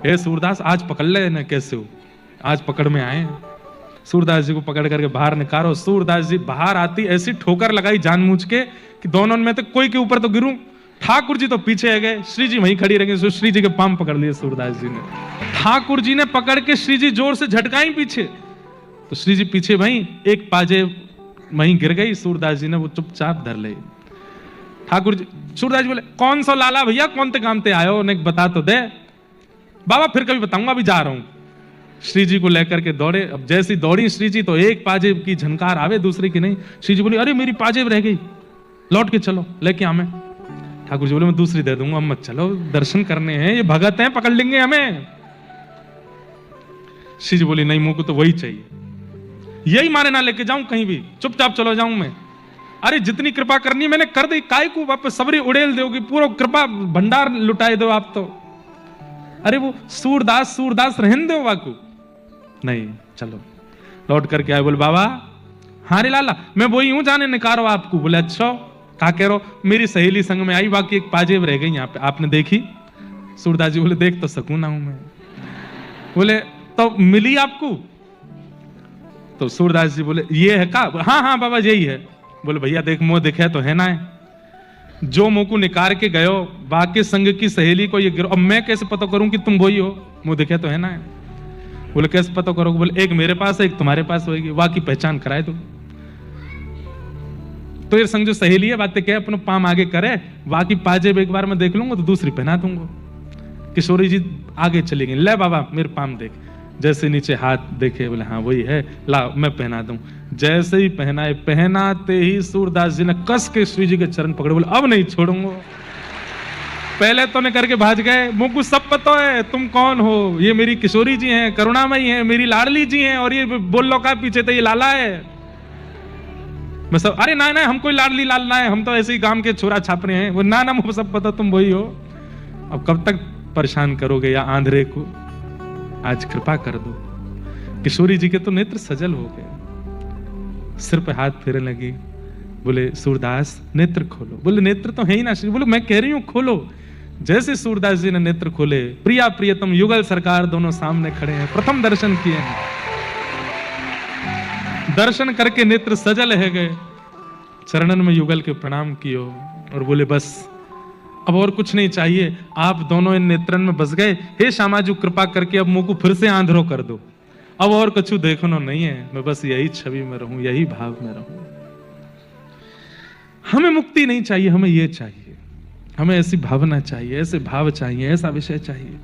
हे सूरदास आज पकड़ ले ना, कैसे हो, आज पकड़ में आए। सूरदास जी को पकड़ करके बाहर निकालो। सूरदास जी बाहर आती ऐसी ठोकर लगाई जानबूझ के कि दोनों में तो कोई के ऊपर तो गिरूं। ठाकुर जी तो पीछे है गए, श्री जी वहीं खड़ी रह गई। श्री जी के पांव पकड़ लिए सूरदास जी ने। ठाकुर जी ने पकड़ के श्री जी जोर से झटकाई पीछे, तो श्री जी पीछे वहीं एक पाजेब वहीं गिर गई। सूरदास जी ने वो चुपचाप धर ले। ठाकुर जी, सूरदास जी बोले कौन सा लाला भैया, कौन ते काम ते आयो, ने बता तो दे। बाबा फिर कभी बताऊंगा, अभी जा रहा हूं। श्री जी को लेकर के दौड़े। अब जैसी दौड़ी श्री जी तो एक पाजेब की झनकार आवे, दूसरी की नहीं। श्री जी बोली अरे मेरी पाजेब रह गई, लौट के चलो लेके हमें। ठाकुर जी बोले मैं दूसरी दे दूंगा, मत चलो, दर्शन करने हैं, ये भगत हैं, पकड़ लेंगे हमें। श्री जी बोली नहीं, मुंह को तो वही चाहिए, यही मारे ना लेके जाऊं कहीं भी, चुपचाप चलो जाऊं मैं। अरे जितनी कृपा करनी है मैंने कर दी, काय को वापस सबरी उड़ेल दोगी, पूरा कृपा भंडार लुटाए दो आप तो। अरे वो सूरदास सूरदास रहन दो वाकू, नहीं चलो। लौट करके आए, बोले बाबा हाँ रे लाला मैं वही हूं, जाने निकारो आपको। बोले अच्छा क्या कह रहे हो, मेरी सहेली संग में आई, बाकी एक पाजेब रह गई यहाँ पे, आपने देखी? सूरदास जी बोले देख तो सकूं ना हूं मैं। बोले तो मिली आपको? तो सूरदास जी बोले ये है का? हाँ हाँ बाबा यही है। बोले भैया देख मुंह दिखे तो है ना है, जो मुंह को निकाल के गयो बाकी संग की सहेली को ये गिरो, अब मैं कैसे पता करूं कि तुम वही हो, मुंह दिखे तो है ना है। बोले कैसे पता करोगे? बोले एक मेरे पास है, एक तुम्हारे पास होगी, बाकी पहचान कराए दो। तो ये संग जो सहेली है बातें क्या अपने पाम आगे करे, बाकी पाजेब एक बार मैं देख लूंगा तो दूसरी पहना दूंगा। किशोरी जी आगे चली गई, ले बाबा मेरे पाम देख। जैसे नीचे हाथ देखे, बोले हाँ वही है, ला मैं पहना दूं। जैसे ही पहनाए, पहनाते ही सूरदास जी ने कस के श्री जी के चरण पकड़े, बोले अब नहीं छोड़ूंगा। पहले तो ने करके भाज गए, मुझको सब पता है तुम कौन हो, ये मेरी किशोरी जी हैं, करुणामयी हैं, मेरी लाडली जी हैं, और ये बोल लो का पीछे तो ये लाला है। मैं सब अरे ना ना हम कोई लाडली लाल ना है, हम तो ऐसे ही गांव के छोरा छाप रहे हैं। वो ना ना मुझे सब पता, तुम वही हो। अब कब तक परेशान करोगे या आंधरे को, आज कृपा कर दो। किशोरी जी के तो नेत्र सजल हो गए, सिर पे हाथ फेरने लगी। बोले सूरदास नेत्र खोलो। बोले नेत्र तो है ही ना श्री। बोले मैं कह रही हूं खोलो। जैसे सूरदास जी ने नेत्र खोले, प्रिया प्रियतम युगल सरकार दोनों सामने खड़े हैं, प्रथम दर्शन किए हैं। दर्शन करके नेत्र सजल है गए, चरणन में युगल के प्रणाम कियो और बोले बस अब और कुछ नहीं चाहिए, आप दोनों इन नेत्रन में बस गए। हे श्यामाजू कृपा करके अब मुंह को फिर से आंधरो कर दो, अब और कुछ देखना नहीं है, मैं बस यही छवि में रहूं, यही भाव में रहूं। हमें मुक्ति नहीं चाहिए, हमें ये चाहिए, हमें ऐसी भावना चाहिए, ऐसे भाव चाहिए, ऐसा विषय चाहिए।